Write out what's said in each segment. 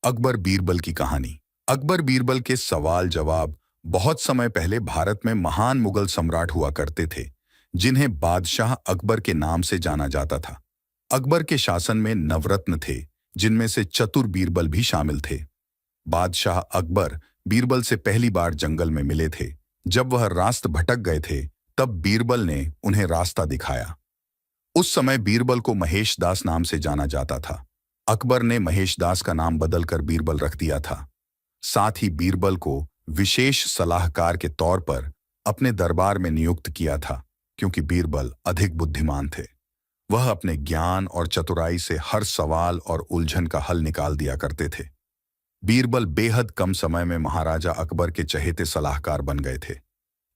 अकबर बीरबल की कहानी। अकबर बीरबल के सवाल जवाब। बहुत समय पहले भारत में महान मुगल सम्राट हुआ करते थे जिन्हें बादशाह अकबर के नाम से जाना जाता था। अकबर के शासन में नवरत्न थे जिनमें से चतुर बीरबल भी शामिल थे। बादशाह अकबर बीरबल से पहली बार जंगल में मिले थे। जब वह रास्ते भटक गए थे तब बीरबल ने उन्हें रास्ता दिखाया। उस समय बीरबल को महेश दास नाम से जाना जाता था। अकबर ने महेश दास का नाम बदलकर बीरबल रख दिया था। साथ ही बीरबल को विशेष सलाहकार के तौर पर अपने दरबार में नियुक्त किया था क्योंकि बीरबल अधिक बुद्धिमान थे। वह अपने ज्ञान और चतुराई से हर सवाल और उलझन का हल निकाल दिया करते थे। बीरबल बेहद कम समय में महाराजा अकबर के चहेते सलाहकार बन गए थे।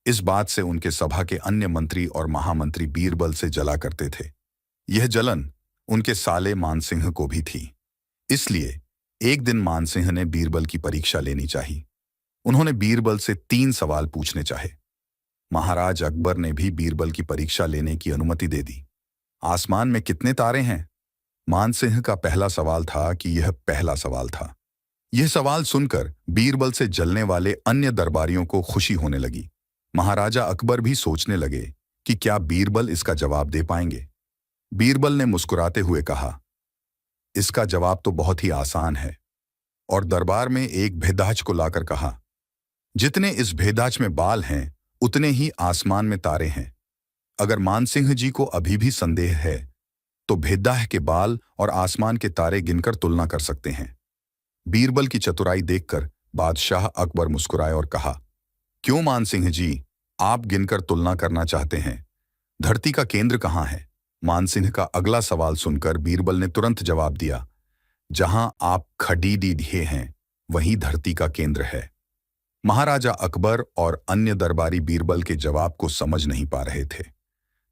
इस बात से उनके सभा के अन्य मंत्री और महामंत्री बीरबल से जला करते थे। यह जलन उनके साले मानसिंह को भी थी। इसलिए एक दिन मानसिंह ने बीरबल की परीक्षा लेनी चाहिए। उन्होंने बीरबल से 3 सवाल पूछने चाहे। महाराज अकबर ने भी बीरबल की परीक्षा लेने की अनुमति दे दी। आसमान में कितने तारे हैं? मानसिंह का पहला सवाल था कि यह पहला सवाल था। यह सवाल सुनकर बीरबल से जलने वाले अन्य दरबारियों को खुशी होने लगी। महाराजा अकबर भी सोचने लगे कि क्या बीरबल इसका जवाब दे पाएंगे। बीरबल ने मुस्कुराते हुए कहा, इसका जवाब तो बहुत ही आसान है, और दरबार में एक भेदाच को लाकर कहा, जितने इस भेदाच में बाल हैं उतने ही आसमान में तारे हैं। अगर मानसिंह जी को अभी भी संदेह है तो भेदाह के बाल और आसमान के तारे गिनकर तुलना कर सकते हैं। बीरबल की चतुराई देखकर बादशाह अकबर मुस्कुराए और कहा, क्यों मानसिंह जी, आप गिनकर तुलना करना चाहते हैं? धरती का केंद्र कहाँ है? मानसिंह का अगला सवाल सुनकर बीरबल ने तुरंत जवाब दिया, जहां आप खड़ी हैं वहीं धरती का केंद्र है। महाराजा अकबर और अन्य दरबारी बीरबल के जवाब को समझ नहीं पा रहे थे।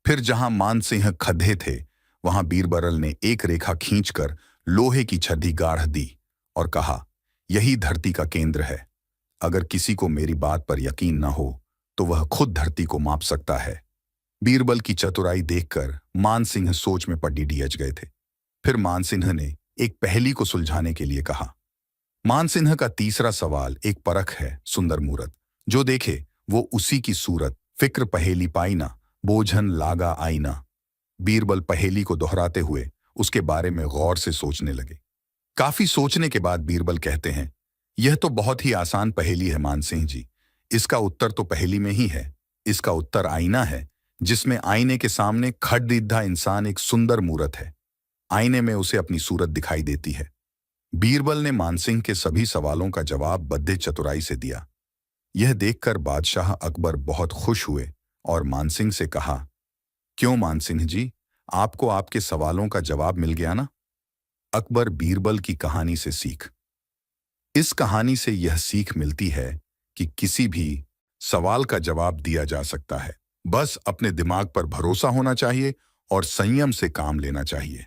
फिर जहां मानसिंह खड़े थे वहां बीरबल ने एक रेखा खींचकर लोहे की छड़ी गाड़ दी और कहा, यही धरती का केंद्र है। अगर किसी को मेरी बात पर यकीन न हो तो वह खुद धरती को माप सकता है। बीरबल की चतुराई देखकर मानसिंह सोच में पड़ीडीएच गए थे। फिर मानसिंह ने एक पहेली को सुलझाने के लिए कहा। मानसिंह का तीसरा सवाल एक परख है, सुंदर मूरत, जो देखे वो उसी की सूरत, फिक्र पहेली पाई ना, बोझन लागा आईना। बीरबल पहेली को दोहराते हुए उसके बारे में गौर से सोचने लगे। काफी सोचने के बाद बीरबल कहते हैं, यह तो बहुत ही आसान पहेली है मानसिंह जी। इसका उत्तर तो पहेली में ही है। इसका उत्तर आईना है, जिसमें आईने के सामने खड़ा इंसान एक सुंदर मूरत है। आईने में उसे अपनी सूरत दिखाई देती है। बीरबल ने मानसिंह के सभी सवालों का जवाब बद्दे चतुराई से दिया। यह देखकर बादशाह अकबर बहुत खुश हुए और मानसिंह से कहा, क्यों मानसिंह जी, आपको आपके सवालों का जवाब मिल गया ना? अकबर बीरबल की कहानी से सीख। इस कहानी से यह सीख मिलती है कि किसी भी सवाल का जवाब दिया जा सकता है। बस अपने दिमाग पर भरोसा होना चाहिए और संयम से काम लेना चाहिए।